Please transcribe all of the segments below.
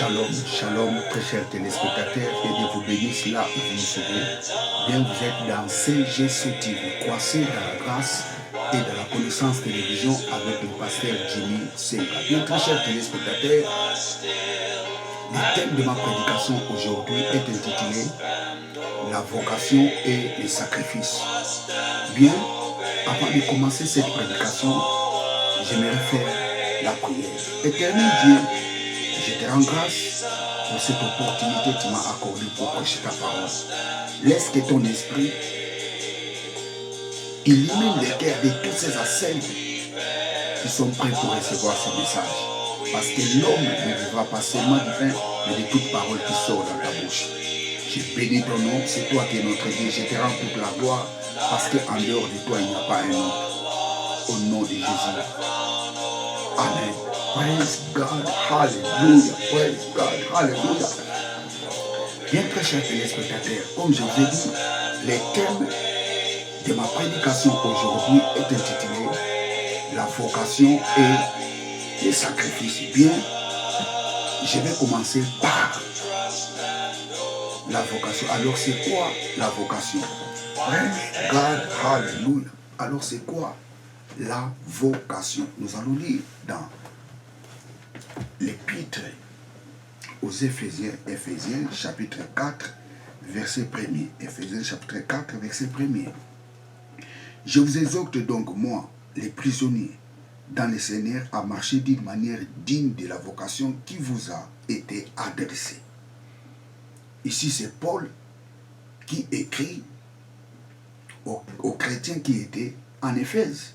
Shalom, shalom, très chers téléspectateurs, que Dieu vous bénisse là où vous nous suivez. Bien, vous êtes dans CGC TV, croissez dans la grâce et dans la connaissance télévision avec le pasteur Jimmy Senga. Bien, très chers téléspectateurs, le thème de ma prédication aujourd'hui est intitulé La vocation et le sacrifice. Bien, avant de commencer cette prédication, j'aimerais faire la prière. Éternel Dieu, je te rends grâce pour cette opportunité que tu m'as accordée pour prêcher ta parole. Laisse que ton esprit illumine les cœurs de tous ces ascènes qui sont prêts pour recevoir ce message. Parce que l'homme ne vivra pas seulement du pain, mais de toute parole qui sort dans ta bouche. Je bénis ton nom, c'est toi qui es notre Dieu. Je te rends toute la gloire parce qu'en dehors de toi, il n'y a pas un autre. Au nom de Jésus. Amen. Praise God, hallelujah, praise God, hallelujah. Bien, très chers téléspectateurs, comme je vous ai dit, le thème de ma prédication aujourd'hui est intitulé La vocation et les sacrifices. Bien, je vais commencer par la vocation. Alors, c'est quoi la vocation? Praise God, hallelujah. Alors, c'est quoi la vocation? Nous allons lire dans l'épître aux Éphésiens, chapitre 4, verset 1er. Éphésiens, chapitre 4, verset 1er. Je vous exhorte donc, moi, les prisonniers, dans le Seigneur, à marcher d'une manière digne de la vocation qui vous a été adressée. Ici, c'est Paul qui écrit aux chrétiens qui étaient en Éphèse.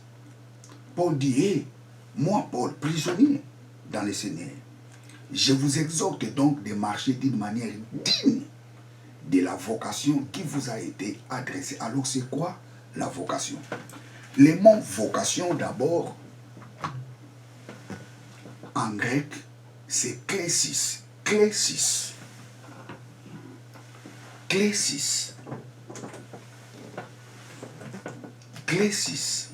Paul dit, hey, moi, Paul, prisonnier dans le Seigneur, je vous exhorte donc de marcher d'une manière digne de la vocation qui vous a été adressée. Alors, c'est quoi la vocation? Le mot vocation, d'abord, en grec, c'est klesis. Klesis. Klesis. Klesis.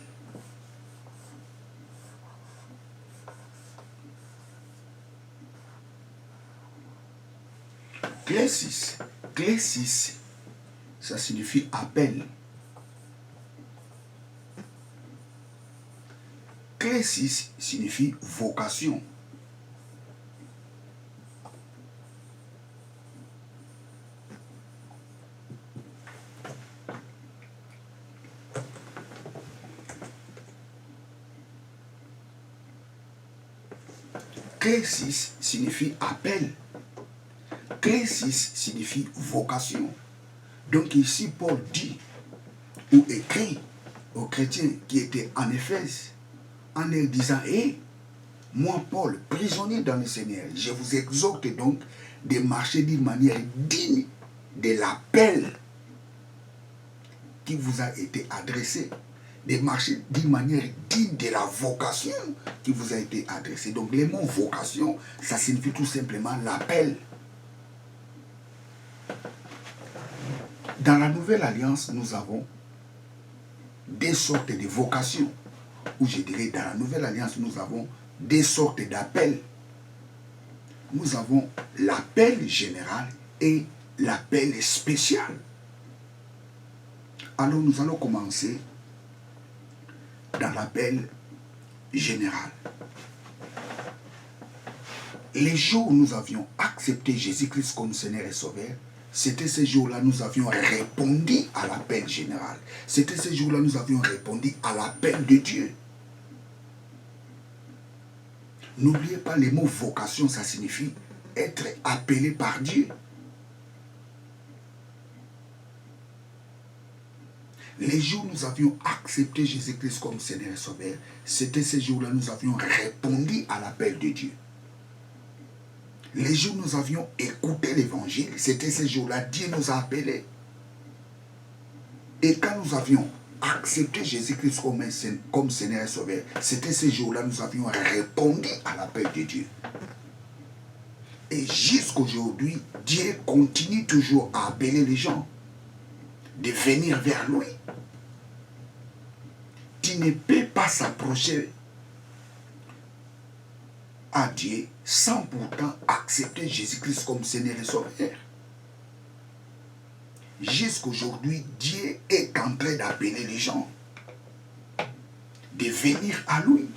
Klesis. Klesis, ça signifie appel. Klesis signifie vocation. Klesis signifie appel. Klesis signifie vocation. Donc ici, Paul dit ou écrit aux chrétiens qui étaient en Éphèse en leur disant, hé, moi Paul, prisonnier dans le Seigneur, je vous exhorte donc de marcher d'une manière digne de l'appel qui vous a été adressé, de marcher d'une manière digne de la vocation qui vous a été adressée. Donc le mot vocation, ça signifie tout simplement l'appel. Dans la Nouvelle Alliance, nous avons des sortes de vocations. Ou je dirais, dans la Nouvelle Alliance, nous avons des sortes d'appels. Nous avons l'appel général et l'appel spécial. Alors, nous allons commencer dans l'appel général. Les jours où nous avions accepté Jésus-Christ comme Seigneur et Sauveur, c'était ces jours-là nous avions répondu à l'appel général. C'était ces jours-là nous avions répondu à l'appel de Dieu. N'oubliez pas, les mots vocation, ça signifie être appelé par Dieu. Les jours où nous avions accepté Jésus-Christ comme Seigneur et Sauveur, c'était ces jours-là nous avions répondu à l'appel de Dieu. Les jours où nous avions écouté l'évangile, c'était ces jours-là, Dieu nous a appelés. Et quand nous avions accepté Jésus-Christ comme Seigneur et Sauveur, c'était ces jours-là, nous avions répondu à l'appel de Dieu. Et jusqu'aujourd'hui, Dieu continue toujours à appeler les gens de venir vers lui. Tu ne peux pas s'approcher à Dieu sans pourtant accepter Jésus-Christ comme Seigneur et Sauveur. Jusqu'aujourd'hui, Dieu est en train d'appeler les gens de venir à lui.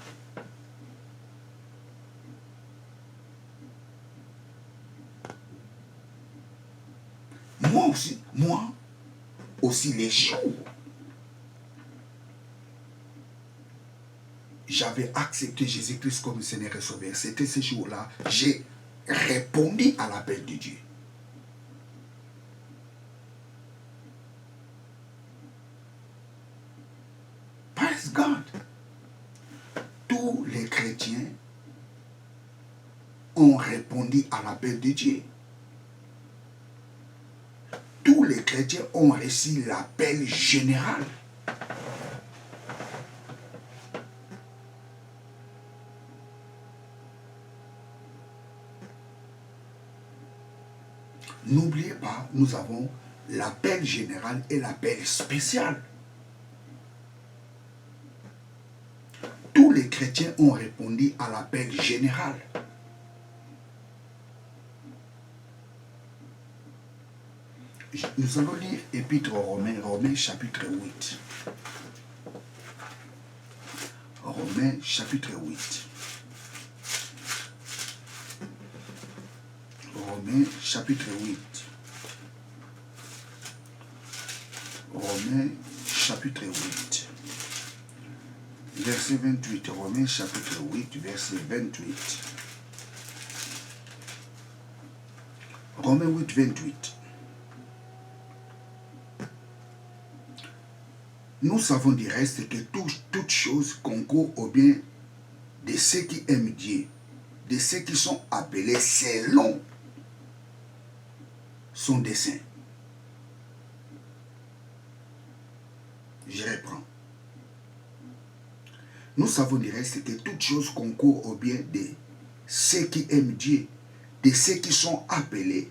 Moi aussi les jours, j'avais accepté Jésus-Christ comme Seigneur et Sauveur. C'était ces jours-là, j'ai répondu à l'appel de Dieu. Praise God. Tous les chrétiens ont répondu à l'appel de Dieu. Tous les chrétiens ont reçu l'appel général. N'oubliez pas, nous avons l'appel général et l'appel spécial. Tous les chrétiens ont répondu à l'appel général. Nous allons lire Épître aux Romains, Romains chapitre 8. Romains chapitre 8. Romains chapitre 8. Romains chapitre 8. Verset 28. Romains chapitre 8, verset 28. Romains 8, 28. Nous savons du reste que toutes choses concourent au bien de ceux qui aiment Dieu, de ceux qui sont appelés selon son dessein. Je reprends. Nous savons du reste que toutes choses concourent au bien de ceux qui aiment Dieu, de ceux qui sont appelés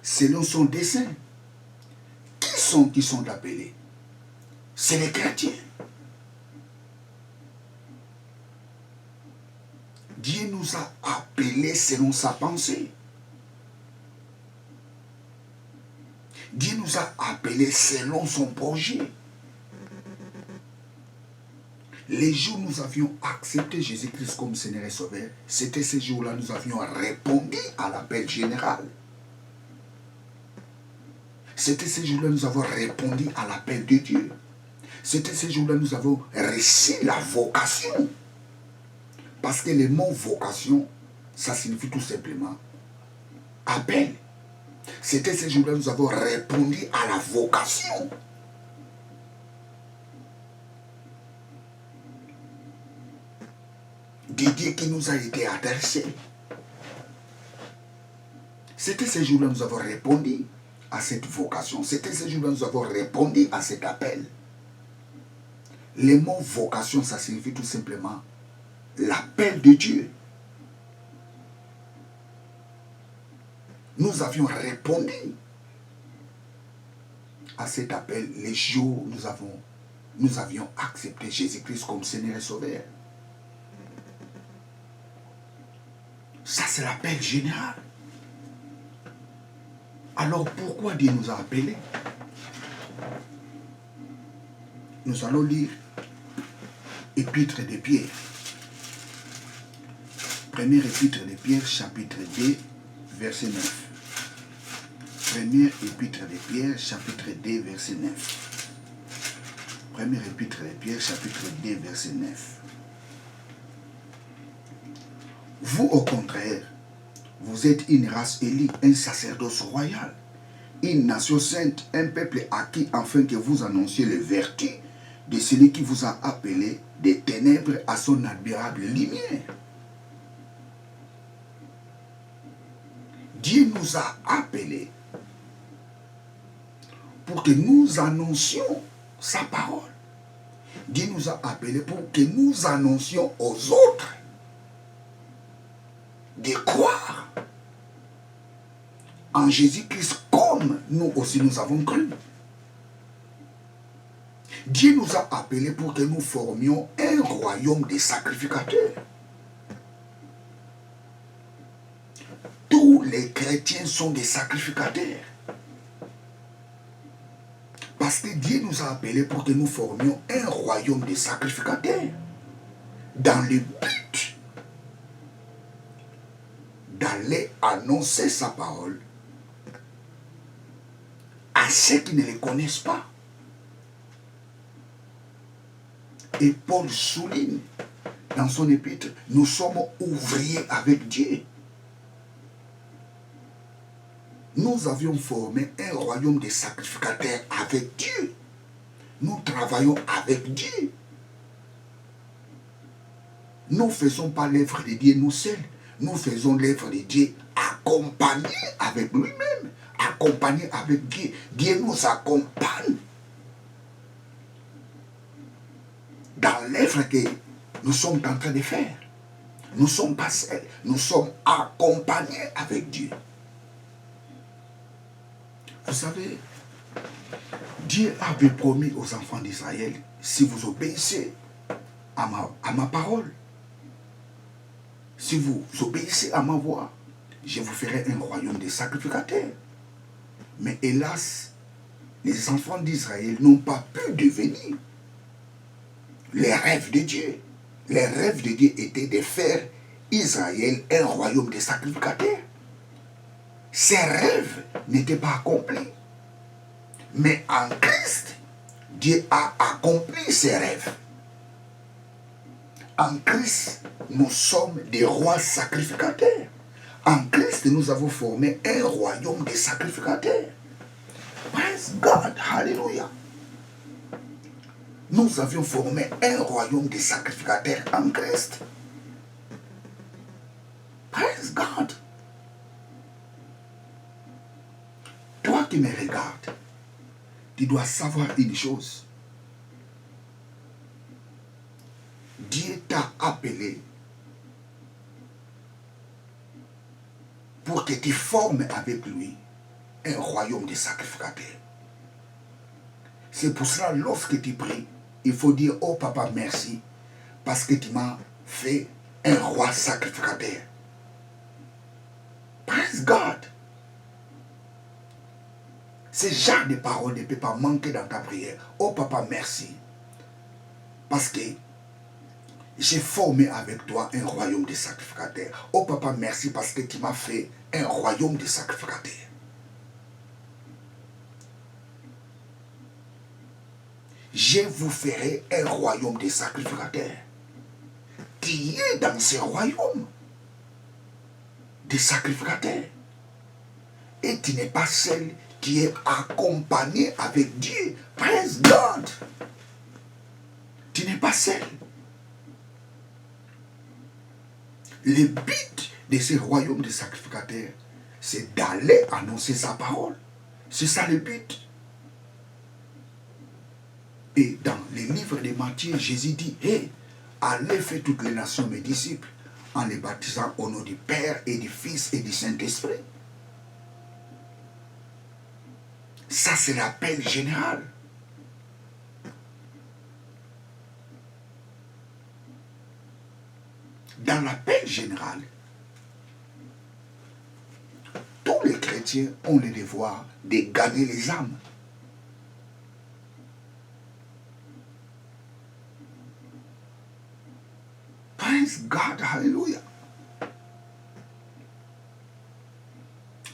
selon son dessein. Qui sont appelés? C'est les chrétiens. Dieu nous a appelés selon sa pensée. Dieu nous a appelés selon son projet. Les jours où nous avions accepté Jésus-Christ comme Seigneur et Sauveur, c'était ces jours-là nous avions répondu à l'appel général. C'était ces jours-là nous avons répondu à l'appel de Dieu. C'était ces jours-là nous avons reçu la vocation. Parce que le mot vocation, ça signifie tout simplement appel. C'était ces jours-là nous avons répondu à la vocation. De Dieu qui nous a été adressé. C'était ces jours-là nous avons répondu à cette vocation. C'était ces jours-là nous avons répondu à cet appel. Le mot vocation, ça signifie tout simplement l'appel de Dieu. Nous avions répondu à cet appel les jours où nous avions accepté Jésus-Christ comme Seigneur et Sauveur. Ça, c'est l'appel général. Alors, pourquoi Dieu nous a appelés? Nous allons lire Épître de Pierre. Première Épître de Pierre, chapitre 2, verset 9. Première Épître de Pierre, chapitre 2, verset 9. Première Épître de Pierre, chapitre 2, verset 9. Vous, au contraire, vous êtes une race élue, un sacerdoce royal, une nation sainte, un peuple acquis, afin que vous annonciez les vertus de celui qui vous a appelé des ténèbres à son admirable lumière. Dieu nous a appelés pour que nous annoncions sa parole. Dieu nous a appelés pour que nous annoncions aux autres de croire en Jésus-Christ comme nous aussi nous avons cru. Dieu nous a appelés pour que nous formions un royaume de sacrificateurs. Tous les chrétiens sont des sacrificateurs. Parce que Dieu nous a appelés pour que nous formions un royaume de sacrificateurs. Dans le but d'aller annoncer sa parole à ceux qui ne les connaissent pas. Et Paul souligne dans son épître, nous sommes ouvriers avec Dieu. Nous avions formé un royaume de sacrificateurs avec Dieu. Nous travaillons avec Dieu. Nous ne faisons pas l'œuvre de Dieu nous seuls. Nous faisons l'œuvre de Dieu accompagné avec lui-même. Accompagné avec Dieu. Dieu nous accompagne dans l'œuvre que nous sommes en train de faire. Nous ne sommes pas seuls. Nous sommes accompagnés avec Dieu. Vous savez, Dieu avait promis aux enfants d'Israël, si vous obéissez à ma parole, si vous obéissez à ma voix, je vous ferai un royaume de sacrificateurs. Mais hélas, les enfants d'Israël n'ont pas pu devenir les rêves de Dieu. Les rêves de Dieu étaient de faire Israël un royaume de sacrificateurs. Ces rêves n'étaient pas accomplis. Mais en Christ, Dieu a accompli ses rêves. En Christ, nous sommes des rois sacrificateurs. En Christ, nous avons formé un royaume de sacrificateurs. Praise God, hallelujah. Nous avions formé un royaume de sacrificateurs en Christ. Praise God. Toi qui me regardes, tu dois savoir une chose. Dieu t'a appelé pour que tu formes avec lui un royaume de sacrificateurs. C'est pour cela, lorsque tu pries, il faut dire, oh papa, merci, parce que tu m'as fait un roi sacrificateur. Praise God. Ce genre de paroles ne peut pas manquer dans ta prière. Oh papa, merci. Parce que j'ai formé avec toi un royaume de sacrificateurs. Oh papa, merci parce que tu m'as fait un royaume de sacrificateurs. Je vous ferai un royaume de sacrificateurs. Tu es dans ce royaume de sacrificateurs. Et tu n'es pas seul, qui est accompagné avec Dieu. Praise God. Tu n'es pas seul. Le but de ce royaume de sacrificateurs, c'est d'aller annoncer sa parole. C'est ça le but. Et dans les livres de Matthieu, Jésus dit, hey, allez faire toutes les nations mes disciples, en les baptisant au nom du Père et du Fils et du Saint-Esprit. Ça, c'est l'appel général. Dans l'appel général, tous les chrétiens ont le devoir de gagner les âmes. Praise God, hallelujah.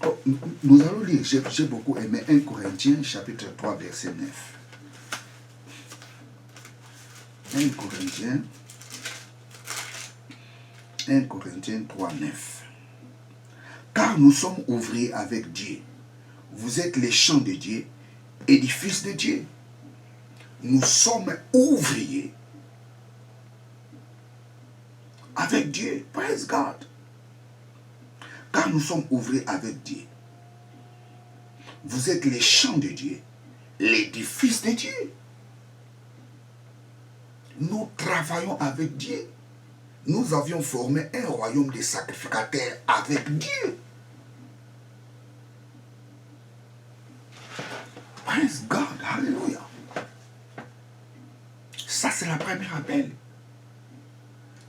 Oh, nous allons lire, j'ai beaucoup aimé 1 Corinthiens chapitre 3 verset 9. 1 Corinthiens 3, 9. Car nous sommes ouvriers avec Dieu. Vous êtes les champs de Dieu, édifices de Dieu. Nous sommes ouvriers avec Dieu. Praise God. Car nous sommes ouvriers avec Dieu. Vous êtes les champs de Dieu, l'édifice de Dieu. Nous travaillons avec Dieu. Nous avions formé un royaume de sacrificateurs avec Dieu. Praise God, hallelujah. Ça, c'est la première appel.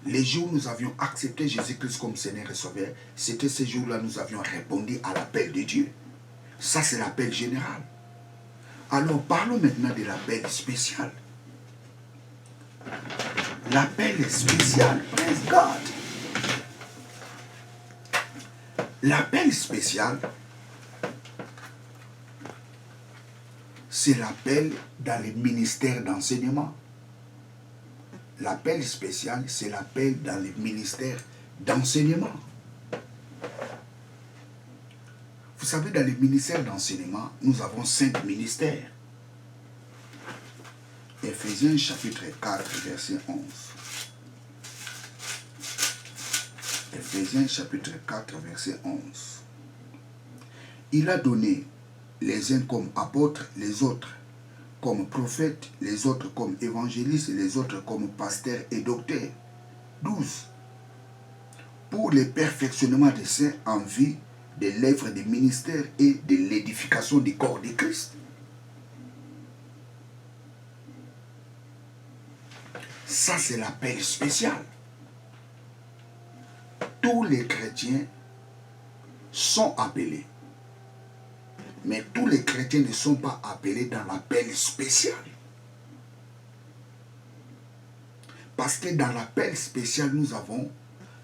Les jours où nous avions accepté Jésus-Christ comme Seigneur et Sauveur, c'était ces jours-là nous avions répondu à l'appel de Dieu. Ça, c'est l'appel général. Alors, parlons maintenant de l'appel spécial. L'appel spécial, praise God. L'appel spécial, c'est l'appel dans les ministères d'enseignement. L'appel spécial, c'est l'appel dans les ministères d'enseignement. Vous savez, dans les ministères d'enseignement, nous avons 5 ministères. Éphésiens chapitre 4, verset 11. Éphésiens chapitre 4, verset 11. Il a donné les uns comme apôtres, les autres comme prophètes, les autres comme évangélistes, les autres comme pasteurs et docteurs. 12. Pour le perfectionnement des saints en vue de l'œuvre des ministères et de l'édification du corps de Christ. Ça, c'est l'appel spécial. Tous les chrétiens sont appelés. Mais tous les chrétiens ne sont pas appelés dans l'appel spécial. Parce que dans l'appel spécial, nous avons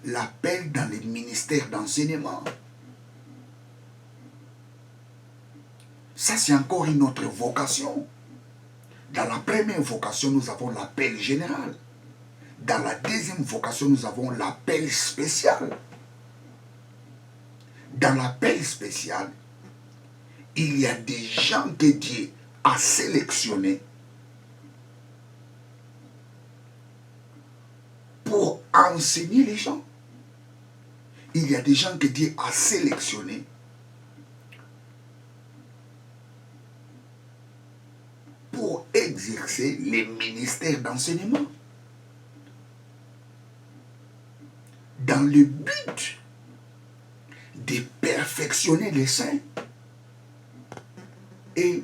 l'appel dans les ministères d'enseignement. Ça, c'est encore une autre vocation. Dans la première vocation, nous avons l'appel général. Dans la deuxième vocation, nous avons l'appel spécial. Dans l'appel spécial, il y a des gens que Dieu a sélectionnés pour enseigner les gens. Il y a des gens que Dieu a sélectionnés pour exercer les ministères d'enseignement. Dans le but de perfectionner les saints et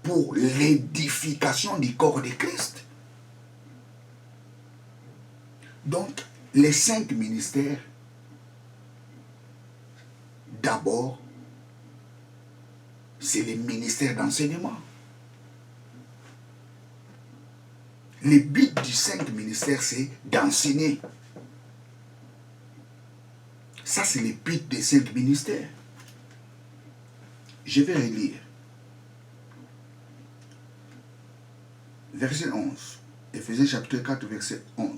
pour l'édification du corps de Christ. Donc, les 5 ministères, d'abord, c'est les ministères d'enseignement. Le but du 5 ministères, c'est d'enseigner. Ça, c'est le but des 5 ministères. Je vais relire. Verset 11. Éphésiens chapitre 4, verset 11.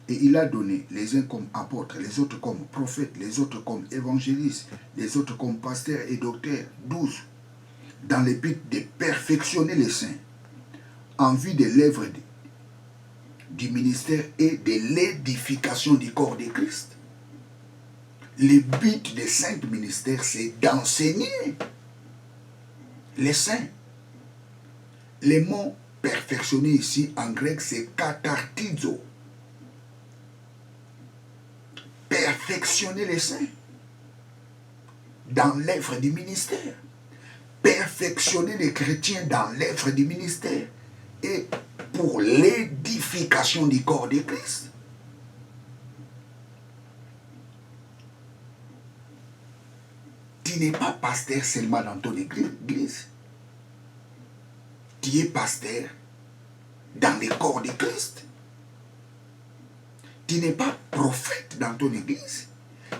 Et il a donné les uns comme apôtres, les autres comme prophètes, les autres comme évangélistes, les autres comme pasteurs et docteurs. 12. Dans le but de perfectionner les saints, en vue de l'œuvre du ministère et de l'édification du corps de Christ. Le but des 5 ministères, c'est d'enseigner les saints. Les mots perfectionner ici en grec, c'est katartizo. Perfectionner les saints dans l'œuvre du ministère. Perfectionner les chrétiens dans l'œuvre du ministère et pour l'édification du corps de Christ. Tu n'es pas pasteur seulement dans ton église. Tu es pasteur dans le corps de Christ. Tu n'es pas prophète dans ton église.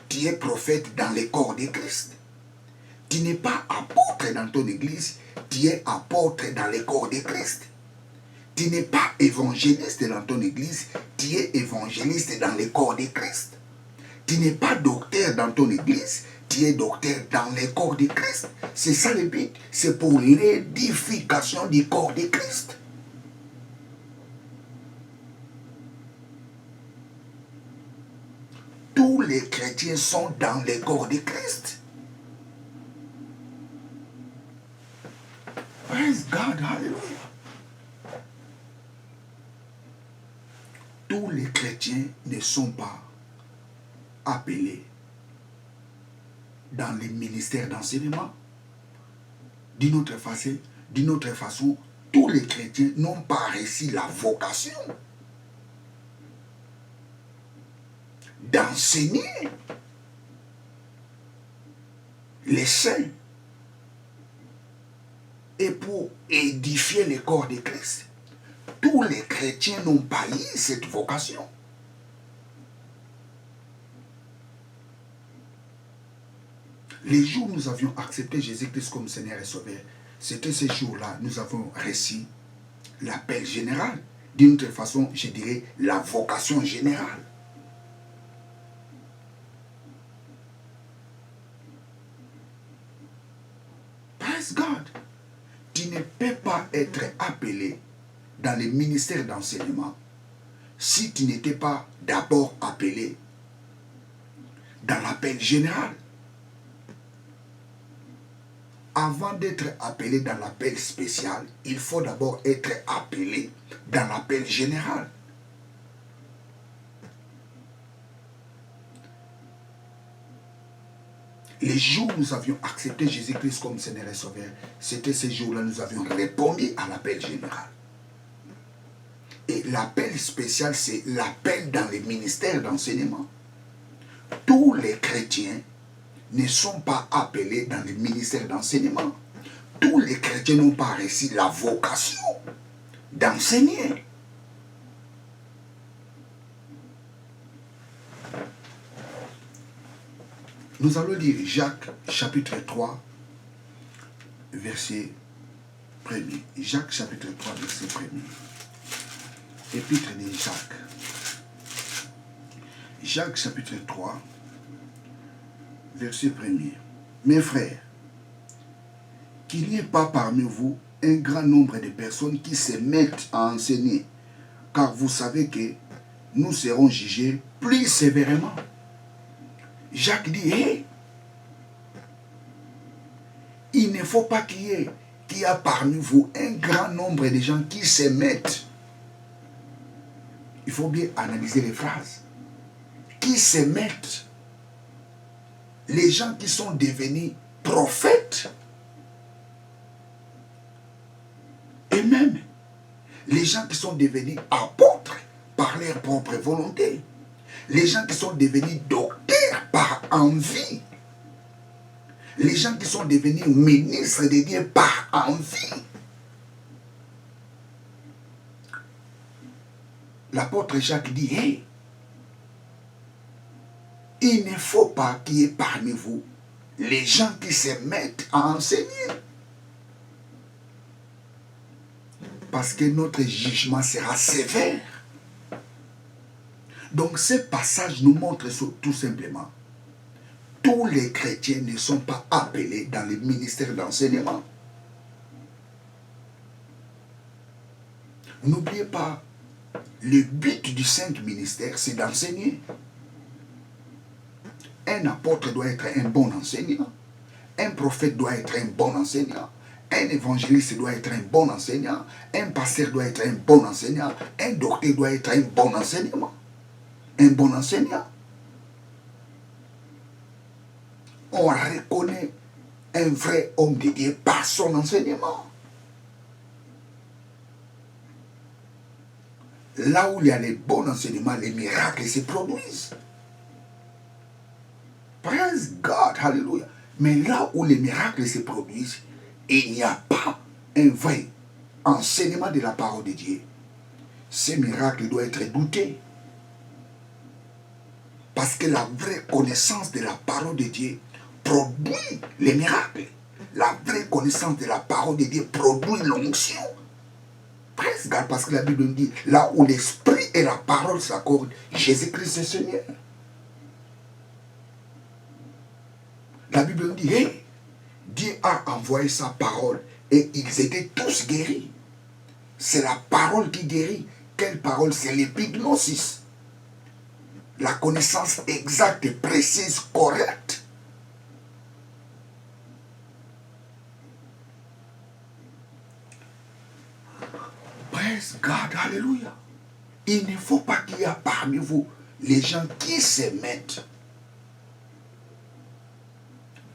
Tu es prophète dans le corps de Christ. Tu n'es pas apôtre dans ton église. Tu es apôtre dans le corps de Christ. Tu n'es pas évangéliste dans ton église. Tu es évangéliste dans le corps de Christ. Tu n'es pas docteur dans ton église. Tu es docteur dans le corps de Christ. C'est ça le but. C'est pour l'édification du corps de Christ. Tous les chrétiens sont dans le corps de Christ. Praise God, hallelujah. Tous les chrétiens ne sont pas appelés dans les ministères d'enseignement. D'une autre façon, tous les chrétiens n'ont pas reçu la vocation. d'enseigner les saints et pour édifier le corps de Christ. Tous les chrétiens n'ont pas eu cette vocation. Les jours où nous avions accepté Jésus-Christ comme Seigneur et Sauveur, c'était ces jours-là, nous avons reçu l'appel général. D'une autre façon, je dirais la vocation générale. Praise God. Tu ne peux pas être appelé dans le ministère d'enseignement si tu n'étais pas d'abord appelé dans l'appel général. Avant d'être appelé dans l'appel spécial, il faut d'abord être appelé dans l'appel général. Les jours où nous avions accepté Jésus-Christ comme Seigneur et Sauveur, c'était ces jours-là nous avions répondu à l'appel général. Et l'appel spécial, c'est l'appel dans les ministères d'enseignement. Tous les chrétiens ne sont pas appelés dans les ministères d'enseignement. Tous les chrétiens n'ont pas reçu la vocation d'enseigner. Nous allons lire Jacques chapitre 3, verset 1er. Jacques chapitre 3, verset 1er. Épître de Jacques. Jacques chapitre 3, verset 1er. Mes frères, qu'il n'y ait pas parmi vous un grand nombre de personnes qui se mettent à enseigner, car vous savez que nous serons jugés plus sévèrement. Jacques dit, hey, il ne faut pas qu'il y a parmi vous un grand nombre de gens qui se mettent. Il faut bien analyser les phrases. Qui se mettent. Les gens qui sont devenus prophètes. Et même les gens qui sont devenus apôtres par leur propre volonté. Les gens qui sont devenus docteurs par envie. Les gens qui sont devenus ministres de Dieu par envie. L'apôtre Jacques dit, hey, il ne faut pas qu'il y ait parmi vous les gens qui se mettent à enseigner. Parce que notre jugement sera sévère. Donc ce passage nous montre tout simplement, tous les chrétiens ne sont pas appelés dans le ministère d'enseignement. N'oubliez pas, le but du saint ministère, c'est d'enseigner. Un apôtre doit être un bon enseignant. Un prophète doit être un bon enseignant. Un évangéliste doit être un bon enseignant. Un pasteur doit être un bon enseignant. Un docteur doit être un bon enseignant. Un bon enseignant. On reconnaît un vrai homme de Dieu par son enseignement. Là où il y a les bons enseignements, les miracles se produisent. Praise God, hallelujah. Mais là où les miracles se produisent, il n'y a pas un vrai enseignement de la parole de Dieu. Ces miracles doivent être doutés. Parce que la vraie connaissance de la parole de Dieu produit les miracles. La vraie connaissance de la parole de Dieu produit l'onction. Praise God, parce que la Bible nous dit, là où l'esprit et la parole s'accordent, Jésus-Christ est Seigneur. La Bible nous dit, hey, Dieu a envoyé sa parole et ils étaient tous guéris. C'est la parole qui guérit. Quelle parole? C'est l'épignosis. La connaissance exacte, précise, correcte. Praise God, alléluia. Il ne faut pas qu'il y ait parmi vous les gens qui se mettent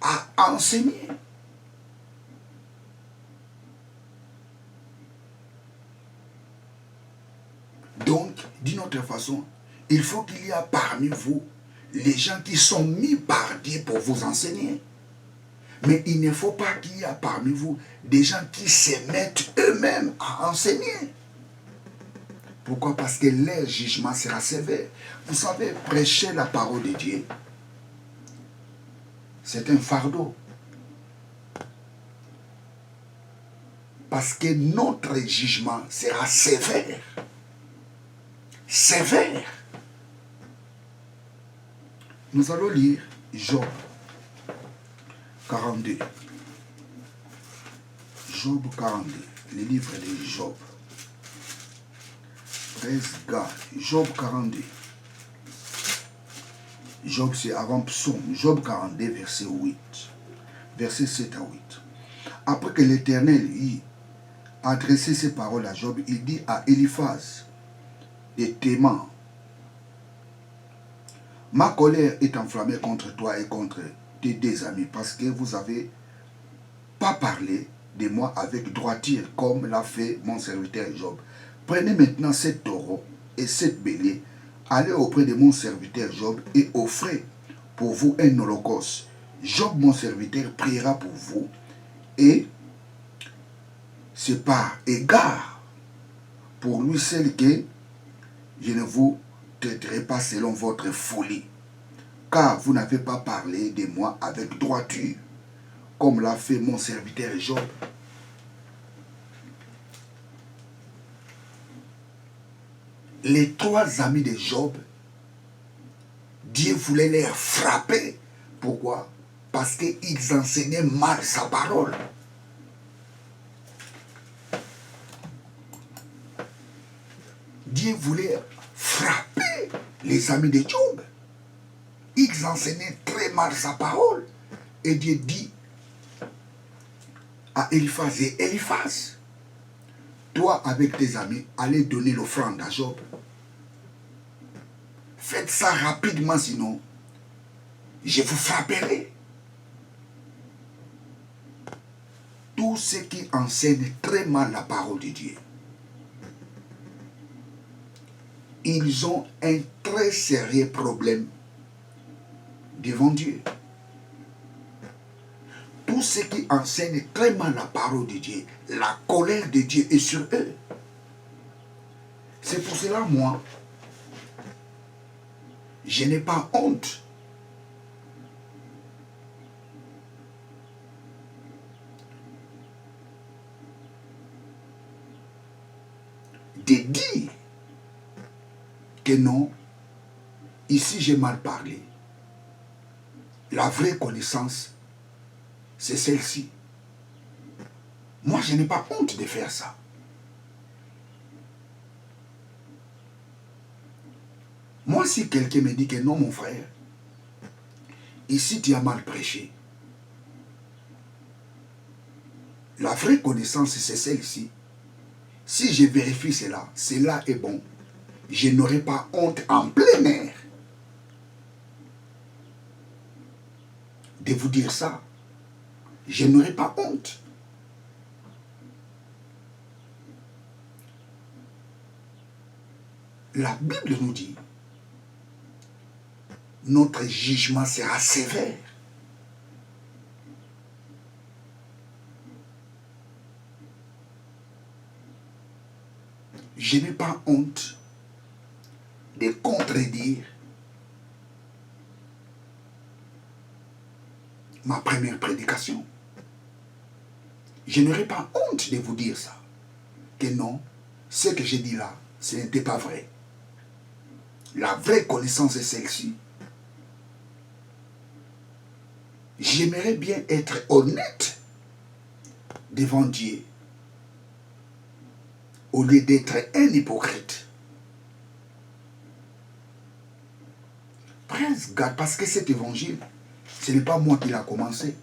à enseigner. Donc, d'une autre façon, Il faut qu'il y ait parmi vous les gens qui sont mis par Dieu pour vous enseigner. Mais il ne faut pas qu'il y ait parmi vous des gens qui se mettent eux-mêmes à enseigner. Pourquoi? Parce que leur jugement sera sévère. Vous savez, prêcher la parole de Dieu, c'est un fardeau. Parce que notre jugement sera sévère. Sévère. Nous allons lire Job 42. Job 42, le livre de Job. Praise God. Job 42. Job, c'est avant Psaume. Job 42, verset 8. Verset 7 à 8. Après que l'Éternel y adressé ces paroles à Job, il dit à Eliphaz de Théman, ma colère est enflammée contre toi et contre tes deux amis, parce que vous n'avez pas parlé de moi avec droiture, comme l'a fait mon serviteur Job. Prenez maintenant 7 taureaux et 7 béliers, allez auprès de mon serviteur Job et offrez pour vous un holocauste. Job, mon serviteur, priera pour vous, et c'est par égard pour lui seul que je ne vous traiterai pas selon votre folie, car vous n'avez pas parlé de moi avec droiture, comme l'a fait mon serviteur Job. Les 3 amis de Job, Dieu voulait les frapper. Pourquoi? Parce qu'ils enseignaient mal sa parole. Dieu voulait frapper les amis de Job. Ils enseignaient très mal sa parole. Et Dieu dit à Eliphaz, et Eliphaz, toi avec tes amis, allez donner l'offrande à Job. Faites ça rapidement, sinon je vous frapperai. Tous ceux qui enseignent très mal la parole de Dieu, ils ont un très sérieux problème devant Dieu. Tous ceux qui enseignent très mal la parole de Dieu, la colère de Dieu est sur eux. C'est pour cela, moi, je n'ai pas honte de dire que non, ici j'ai mal parlé. La vraie connaissance, c'est celle-ci. Moi, je n'ai pas honte de faire ça. Moi, si quelqu'un me dit que non, mon frère, ici tu as mal prêché, la vraie connaissance, c'est celle-ci. Si je vérifie cela, cela est bon. Je n'aurai pas honte en plein air de vous dire ça. Je n'aurai pas honte. La Bible nous dit, notre jugement sera sévère. Je n'ai pas honte de contredire ma première prédication. Je n'aurai pas honte de vous dire ça. Que non, ce que j'ai dit là, ce n'était pas vrai. La vraie connaissance est celle-ci. J'aimerais bien être honnête devant Dieu au lieu d'être un hypocrite. Praise God, parce que cet évangile, ce n'est pas moi qui l'ai commencé.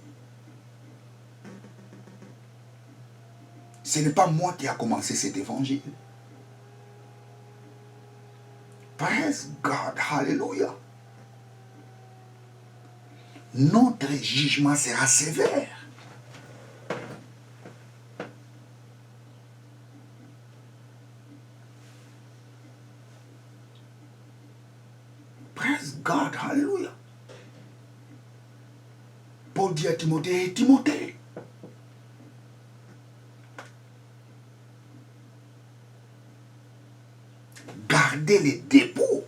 Ce n'est pas moi qui a commencé cet évangile. Praise God, hallelujah. Notre jugement sera sévère. Praise God, hallelujah. Paul dit à Timothée, Timothée, gardez les dépôts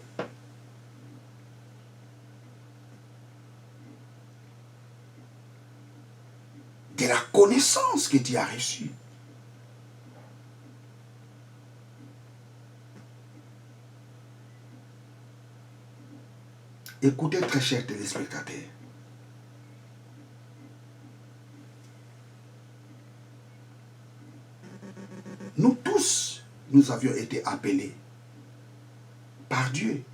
de la connaissance que tu as reçue. Écoutez, très chers téléspectateurs. Nous tous, nous avions été appelés par Dieu.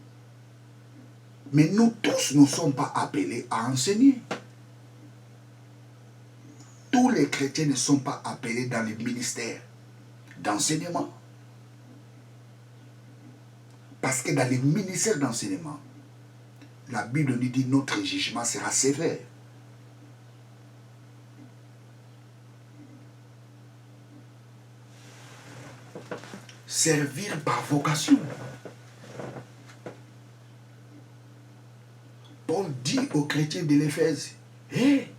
Mais nous tous ne sommes pas appelés à enseigner. Tous les chrétiens ne sont pas appelés dans les ministères d'enseignement. Parce que dans les ministères d'enseignement, la Bible nous dit que notre jugement sera sévère. Servir par vocation. Paul dit aux chrétiens de l'Éphèse, hé,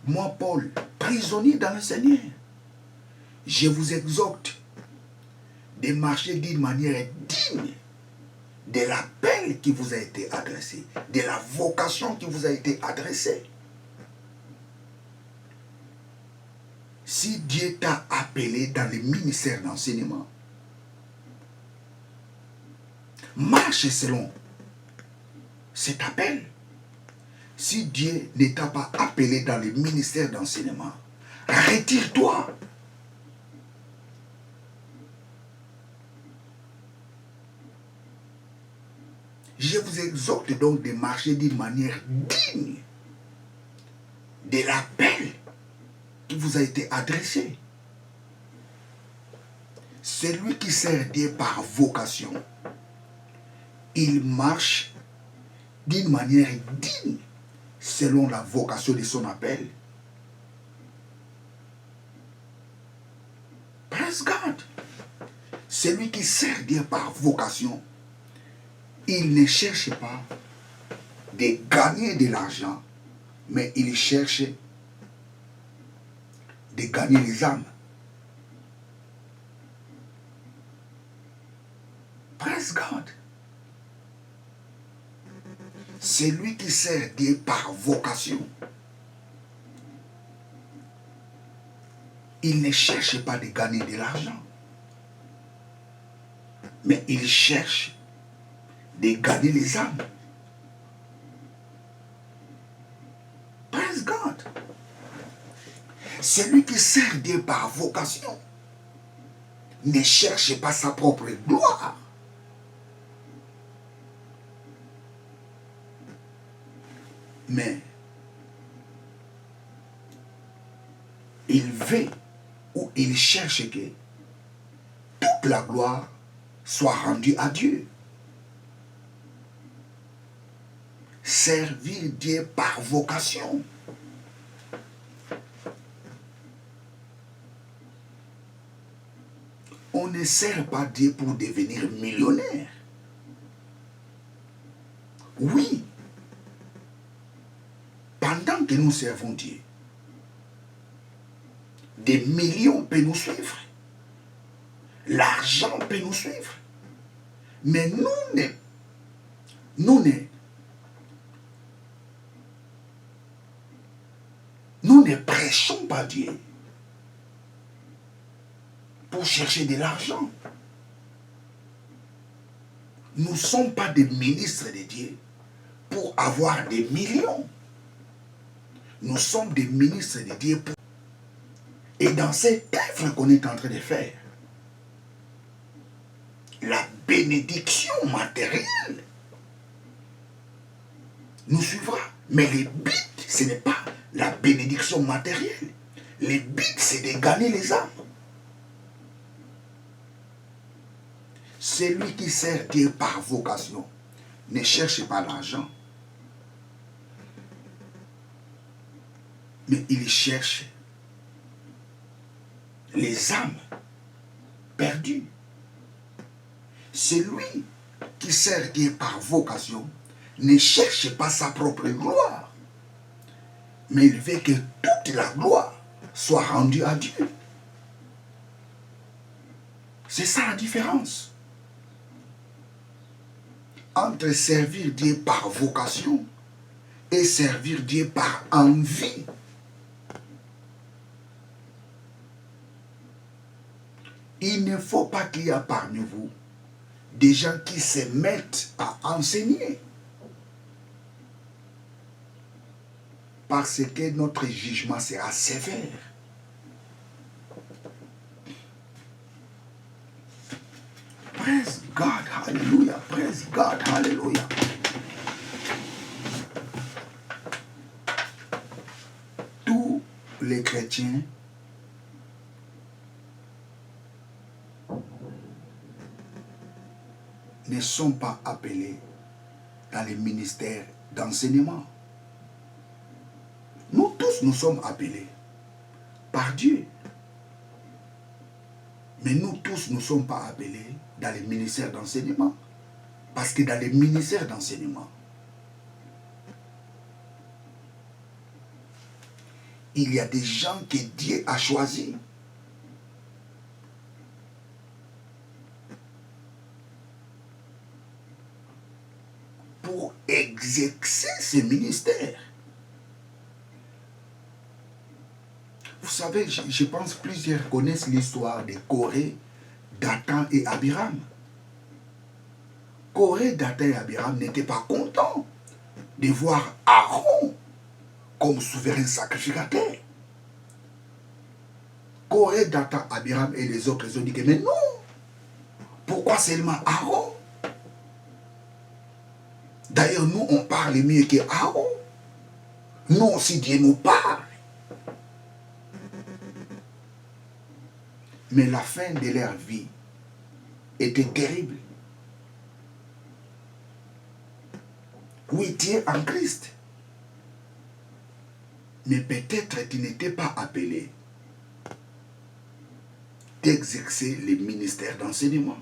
moi Paul, prisonnier dans le Seigneur, je vous exhorte de marcher d'une manière digne de l'appel qui vous a été adressé, de la vocation qui vous a été adressée. Si Dieu t'a appelé dans le ministère d'enseignement, marche selon cet appel. Si Dieu ne t'a pas appelé dans le ministère d'enseignement, retire-toi. Je vous exhorte donc de marcher d'une manière digne de l'appel qui vous a été adressé. Celui qui sert Dieu par vocation, il marche d'une manière digne selon la vocation de son appel. Praise God. Celui qui sert Dieu par vocation, il ne cherche pas de gagner de l'argent, mais il cherche de gagner les âmes. Praise God. Celui qui sert Dieu par vocation, il ne cherche pas de gagner de l'argent, mais il cherche de gagner les âmes. Praise God. Celui qui sert Dieu par vocation ne cherche pas sa propre gloire, mais il veut ou il cherche que toute la gloire soit rendue à Dieu. Servir Dieu par vocation. On ne sert pas Dieu pour devenir millionnaire. Oui, pendant que nous servons Dieu, des millions peuvent nous suivre. L'argent peut nous suivre. Mais nous ne prêchons pas Dieu pour chercher de l'argent. Nous ne sommes pas des ministres de Dieu pour avoir des millions. Nous sommes des ministres de Dieu pour... Et dans cette œuvre qu'on est en train de faire, la bénédiction matérielle nous suivra. Mais le but, ce n'est pas la bénédiction matérielle. Le but, c'est de gagner les âmes. Celui qui sert Dieu par vocation ne cherche pas l'argent, mais il cherche les âmes perdues. Celui qui sert Dieu par vocation ne cherche pas sa propre gloire, mais il veut que toute la gloire soit rendue à Dieu. C'est ça la différence entre servir Dieu par vocation et servir Dieu par envie. Il ne faut pas qu'il y ait parmi vous des gens qui se mettent à enseigner. Parce que notre jugement sera sévère. Praise God, hallelujah, praise God, hallelujah. Tous les chrétiens ne sont pas appelés dans les ministères d'enseignement. Nous tous, nous sommes appelés par Dieu. Mais nous tous ne sommes pas appelés dans les ministères d'enseignement. Parce que dans les ministères d'enseignement, il y a des gens que Dieu a choisis. Pour exercer ce ministère. Vous savez, je pense que plusieurs connaissent l'histoire de Corée, Dathan et Abiram. Corée, Dathan et Abiram n'étaient pas contents de voir Aaron comme souverain sacrificateur. Corée, Dathan, Abiram et les autres, ils ont dit que mais non, seulement Aaron. D'ailleurs, nous, on parle mieux que Aaron. Nous aussi, Dieu nous parle. Mais la fin de leur vie était terrible. Oui, tu es en Christ. Mais peut-être tu n'étais pas appelé d'exercer les ministères d'enseignement.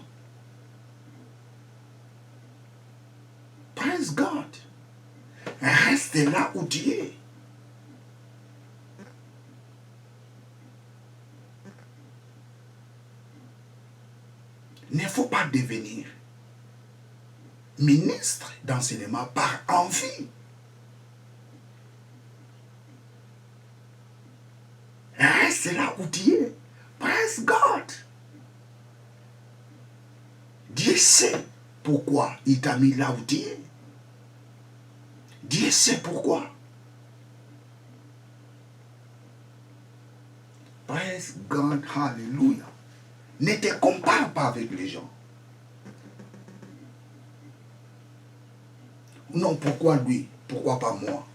Praise God. Reste là où tu es. Il ne faut pas devenir ministre d'enseignement par envie. Reste là où tu es. Praise God. Dieu sait pourquoi il t'a mis là où tu es. Dieu sait pourquoi. Praise God, hallelujah. Ne te compare pas avec les gens. Non, pourquoi lui? Pourquoi pas moi?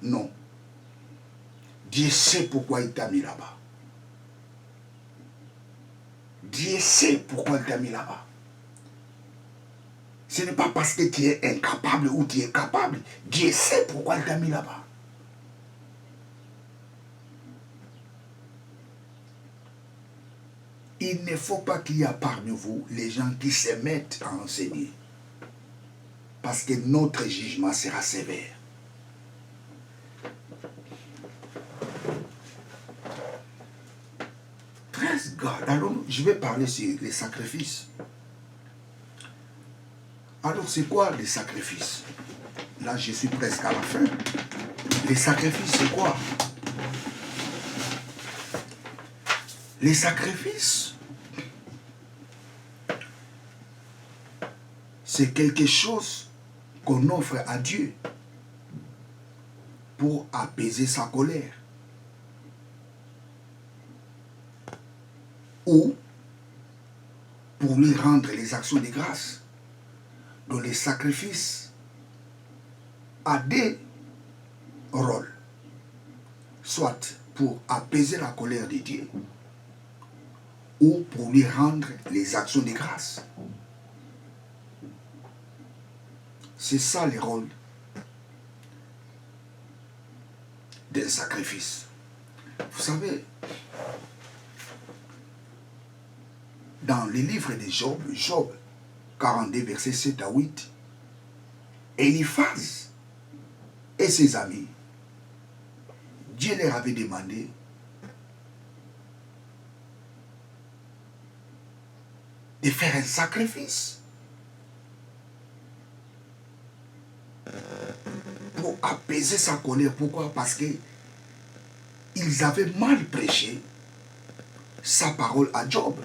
Non. Dieu sait pourquoi il t'a mis là-bas. Dieu sait pourquoi il t'a mis là-bas. Ce n'est pas parce que tu es incapable ou tu es capable. Dieu sait pourquoi il t'a mis là-bas. Il ne faut pas qu'il y ait parmi vous les gens qui se mettent à enseigner. Parce que notre jugement sera sévère. Praise God. Alors, je vais parler sur les sacrifices. Alors, c'est quoi les sacrifices? Là, je suis presque à la fin. Les sacrifices, c'est quoi? Les sacrifices, c'est quelque chose qu'on offre à Dieu pour apaiser sa colère. Ou pour lui rendre les actions de grâce. Donc les sacrifices a des rôles. Soit pour apaiser la colère de Dieu, ou pour lui rendre les actions de grâce. C'est ça le rôle d'un sacrifice. Vous savez, dans les livres de Job, 42, versets 7 à 8. Eliphaz et ses amis, Dieu leur avait demandé de faire un sacrifice pour apaiser sa colère. Pourquoi? Parce que ils avaient mal prêché sa parole à Job.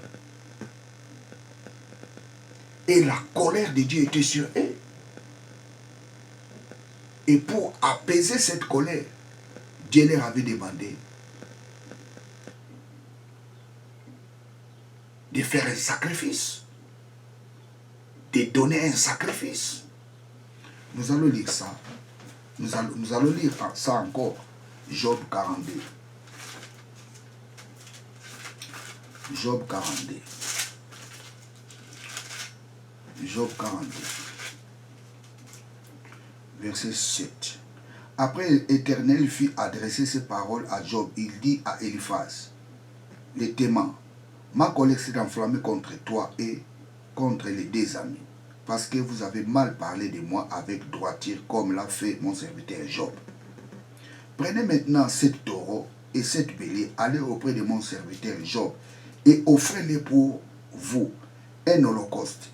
Et la colère de Dieu était sur eux. Et pour apaiser cette colère, Dieu leur avait demandé de faire un sacrifice, de donner un sacrifice. Nous allons lire ça. Nous allons lire ça encore. Job 42. Job 42. Job 42. Verset 7. Après, l'Éternel fit adresser ses paroles à Job. Il dit à Eliphaz, le témoin, ma colère s'est enflammée contre toi et contre les deux amis, parce que vous avez mal parlé de moi avec droiture, comme l'a fait mon serviteur Job. Prenez maintenant 7 taureaux et 7 béliers, allez auprès de mon serviteur Job, et offrez-les pour vous un holocauste.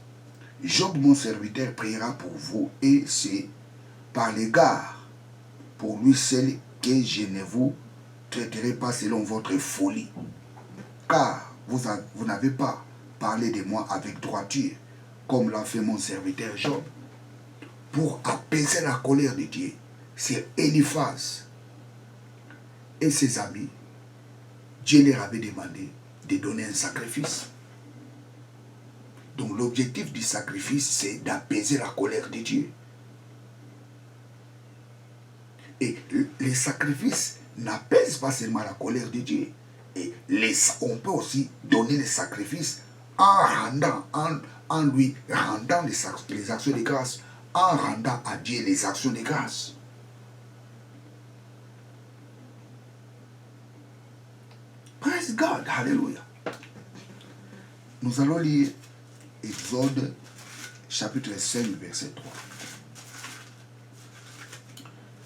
Job, mon serviteur, priera pour vous, et c'est par l'égard pour lui seul que je ne vous traiterai pas selon votre folie. Car vous n'avez pas parlé de moi avec droiture, comme l'a fait mon serviteur Job. Pour apaiser la colère de Dieu, c'est Eliphaz et ses amis, Dieu leur avait demandé de donner un sacrifice. Donc l'objectif du sacrifice, c'est d'apaiser la colère de Dieu. Et les sacrifices n'apaisent pas seulement la colère de Dieu. Et on peut aussi donner les sacrifices en lui rendant les actions de grâce, en rendant à Dieu les actions de grâce. Praise God, hallelujah. Nous allons lire Exode chapitre 5, verset 3.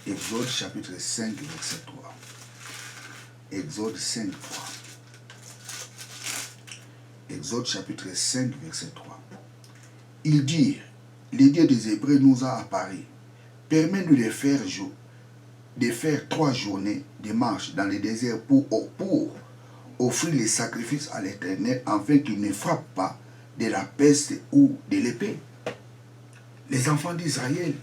Exode chapitre 5, verset 3. Exode 5, 3. Exode chapitre 5, verset 3. Il dit, le Dieu des Hébreux nous a apparu. Permets-nous de faire 3 journées de marche dans le désert pour offrir les sacrifices à l'Éternel, afin qu'il ne frappe pas de la peste ou de l'épée. Les enfants d'Israël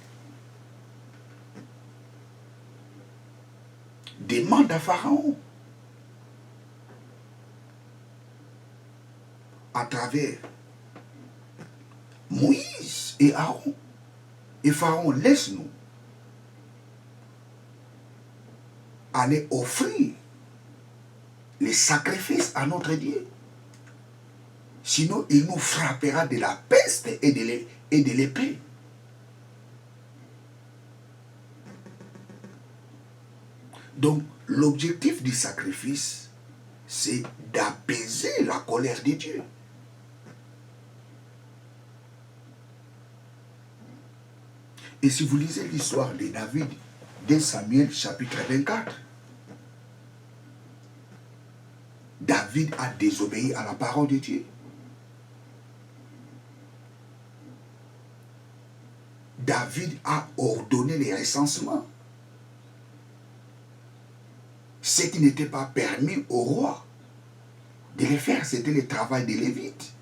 demandent à Pharaon, à travers Moïse et Aaron, et Pharaon, laisse-nous aller offrir les sacrifices à notre Dieu. Sinon, il nous frappera de la peste et de l'épée. Donc, l'objectif du sacrifice, c'est d'apaiser la colère de Dieu. Et si vous lisez l'histoire de David, de Samuel chapitre 24, David a désobéi à la parole de Dieu. David a ordonné les recensements. Ce qui n'était pas permis au roi de le faire, c'était le travail des Lévites.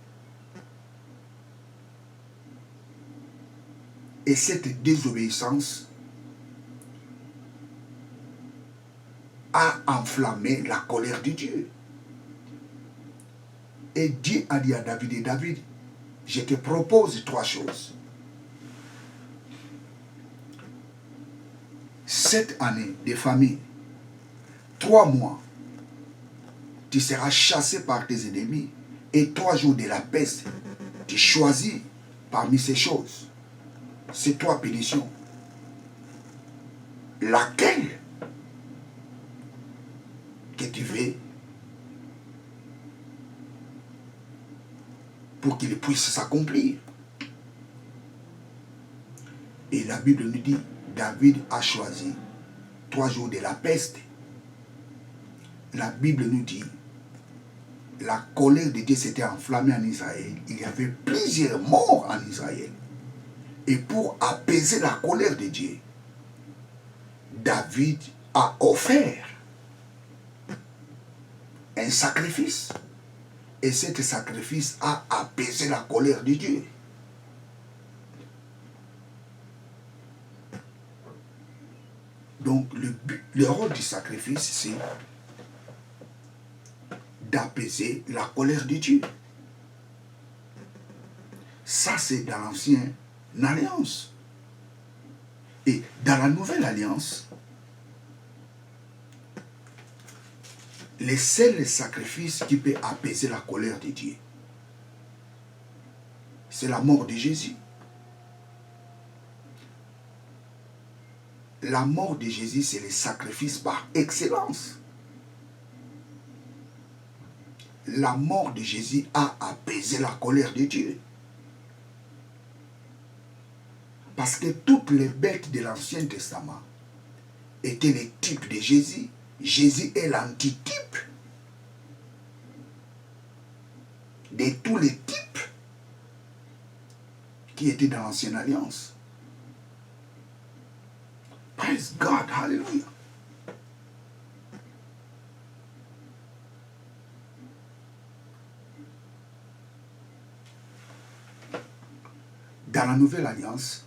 Et cette désobéissance a enflammé la colère de Dieu. Et Dieu a dit à David, et David, je te propose 3 choses. 7 années de famine, 3 mois, tu seras chassé par tes ennemis, et 3 jours de la peste, tu choisis parmi ces choses. C'est 3 pénitions. Laquelle que tu veux pour qu'il puisse s'accomplir. Et la Bible nous dit, David a choisi 3 jours de la peste. La Bible nous dit, la colère de Dieu s'était enflammée en Israël. Il y avait plusieurs morts en Israël. Et pour apaiser la colère de Dieu, David a offert un sacrifice. Et cet sacrifice a apaisé la colère de Dieu. Donc le rôle du sacrifice, c'est d'apaiser la colère de Dieu. Ça, c'est dans l'ancienne alliance. Et dans la nouvelle alliance, les seuls sacrifices qui peuvent apaiser la colère de Dieu, c'est la mort de Jésus. La mort de Jésus, c'est le sacrifice par excellence. La mort de Jésus a apaisé la colère de Dieu. Parce que toutes les bêtes de l'Ancien Testament étaient les types de Jésus. Jésus est l'antitype de tous les types qui étaient dans l'Ancienne Alliance. Praise God, hallelujah. Dans la Nouvelle Alliance,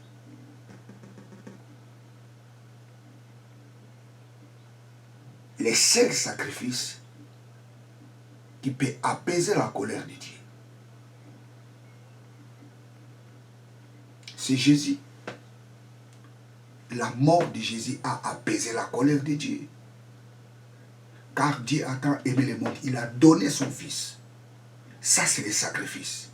les seuls sacrifices qui peuvent apaiser la colère de Dieu, c'est Jésus. La mort de Jésus a apaisé la colère de Dieu. Car Dieu a tant aimé le monde, il a donné son Fils. Ça, c'est le sacrifice.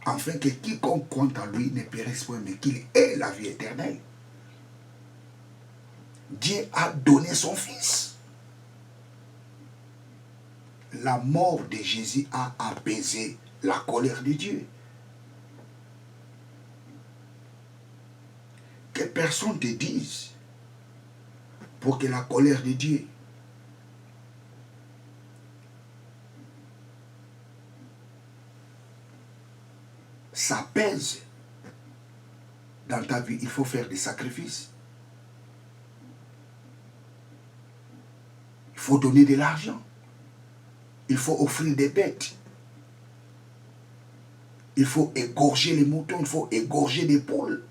Afin que quiconque compte en lui ne périsse point, mais qu'il ait la vie éternelle. Dieu a donné son Fils. La mort de Jésus a apaisé la colère de Dieu. Que personne te dise pour que la colère de Dieu s'apaise dans ta vie. Il faut faire des sacrifices. Il faut donner de l'argent. Il faut offrir des bêtes. Il faut égorger les moutons. Il faut égorger des poules.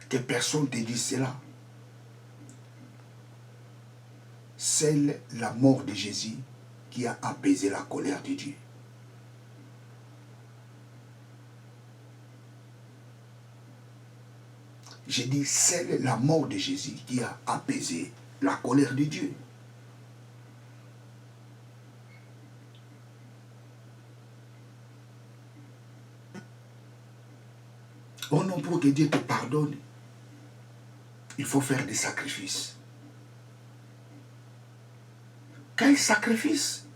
Que personne te dise cela. C'est la mort de Jésus qui a apaisé la colère de Dieu. J'ai dit, c'est la mort de Jésus qui a apaisé la colère de Dieu. Oh non, pour que Dieu te pardonne, il faut faire des sacrifices. Quel sacrifice?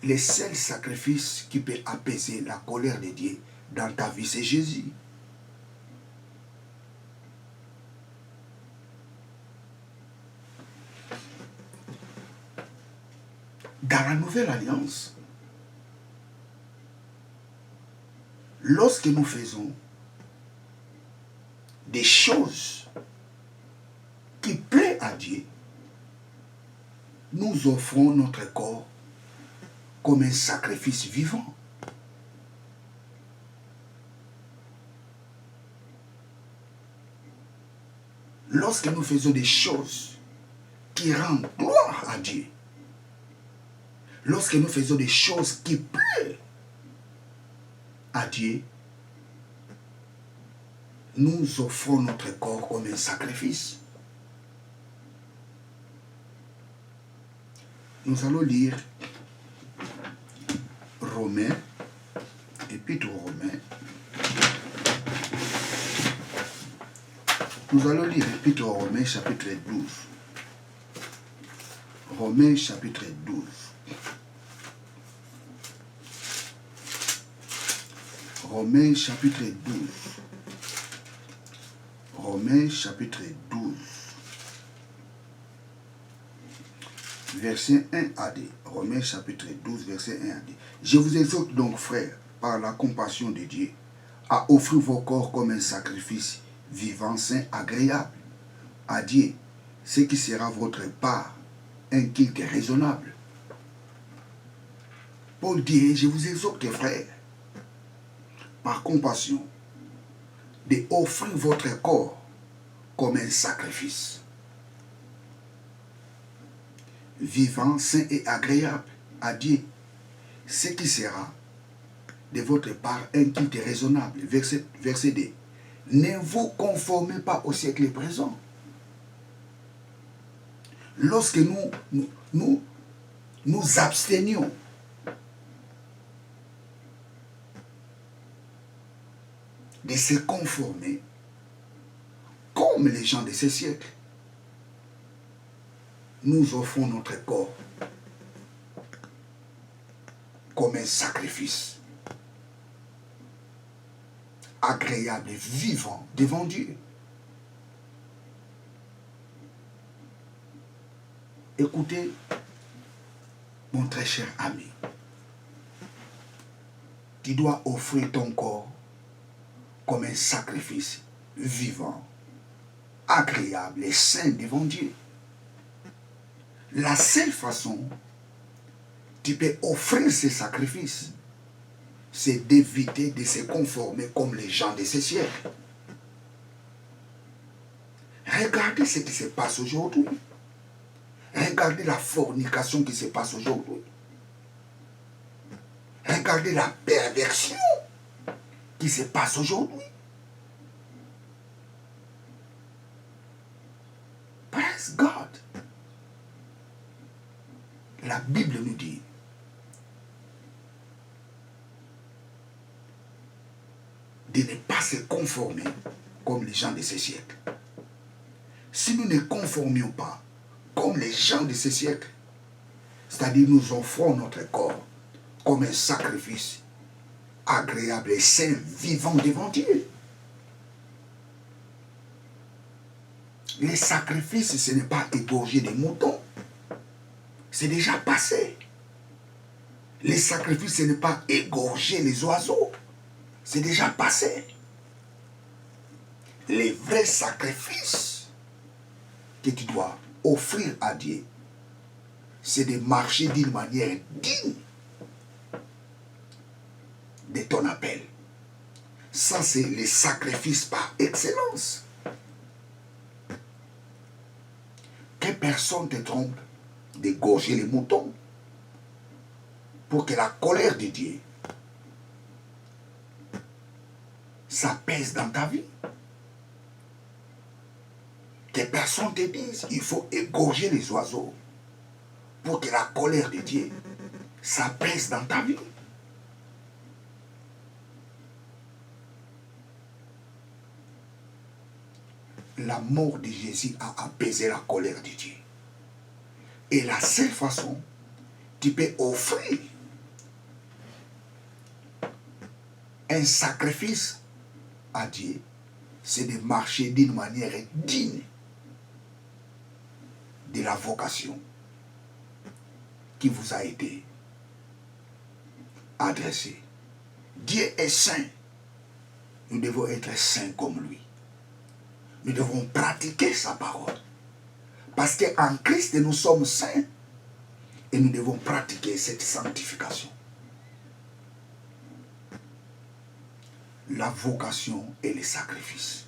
Le seul sacrifice qui peut apaiser la colère de Dieu dans ta vie, c'est Jésus. Dans la Nouvelle Alliance, lorsque nous faisons des choses qui plaisent à Dieu, nous offrons notre corps comme un sacrifice vivant. Lorsque nous faisons des choses qui rendent gloire à Dieu, lorsque nous faisons des choses qui plaisent à Dieu, nous offrons notre corps comme un sacrifice. Nous allons lire Romains, Épître aux Romains, Nous allons lire l'Épître aux Romains chapitre 12. Romains chapitre 12. Romains chapitre 12. Romains chapitre 12. Verset 1 à 2. Romains chapitre 12, verset 1 à 2. Je vous exhorte donc, frères, par la compassion de Dieu, à offrir vos corps comme un sacrifice vivant, saint, agréable à Dieu, ce qui sera votre part, un culte raisonnable. Paul dit, je vous exhorte, frères, par compassion, de offrir votre corps comme un sacrifice vivant, saint et agréable à Dieu, ce qui sera de votre part un culte raisonnable. Verset 2. Ne vous conformez pas au siècle présent. Lorsque nous abstenions de se conformer comme les gens de ce siècle, nous offrons notre corps comme un sacrifice agréable et vivant devant Dieu. Écoutez, mon très cher ami, tu dois offrir ton corps comme un sacrifice vivant, agréable et saint devant Dieu. La seule façon tu peux offrir ce sacrifice, c'est d'éviter de se conformer comme les gens de ce siècle. Regardez ce qui se passe aujourd'hui. Regardez la fornication qui se passe aujourd'hui. Regardez la perversion qui se passe aujourd'hui. Praise God. La Bible nous dit de ne pas se conformer comme les gens de ce siècle. Si nous ne conformions pas comme les gens de ce siècle, c'est-à-dire nous offrons notre corps comme un sacrifice agréable et saint, vivant devant Dieu. Les sacrifices, ce n'est pas égorger des moutons. C'est déjà passé. Les sacrifices, ce n'est pas égorger les oiseaux. C'est déjà passé. Les vrais sacrifices que tu dois offrir à Dieu, c'est de marcher d'une manière digne de ton appel. Ça, c'est les sacrifices par excellence. Que personne ne te trompe d'égorger les moutons pour que la colère de Dieu s'apaise dans ta vie. Que personne te dise il faut égorger les oiseaux pour que la colère de Dieu s'apaise dans ta vie. La mort de Jésus a apaisé la colère de Dieu. Et la seule façon, tu peux offrir un sacrifice à Dieu, c'est de marcher d'une manière digne de la vocation qui vous a été adressée. Dieu est saint. Nous devons être saints comme lui. Nous devons pratiquer sa parole. Parce qu'en Christ, nous sommes saints et nous devons pratiquer cette sanctification. La vocation et les sacrifices.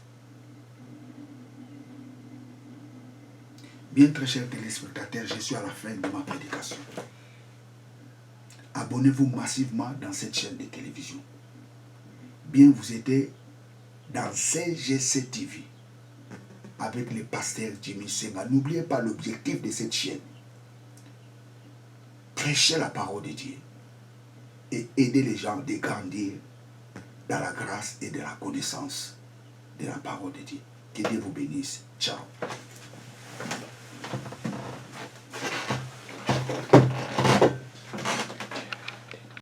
Bien, très chers téléspectateurs, je suis à la fin de ma prédication. Abonnez-vous massivement dans cette chaîne de télévision. Bien, vous êtes dans CGC TV avec le pasteur Jimmy Senga. N'oubliez pas l'objectif de cette chaîne. Prêcher la parole de Dieu et aider les gens à grandir dans la grâce et de la connaissance de la parole de Dieu. Que Dieu vous bénisse. Ciao.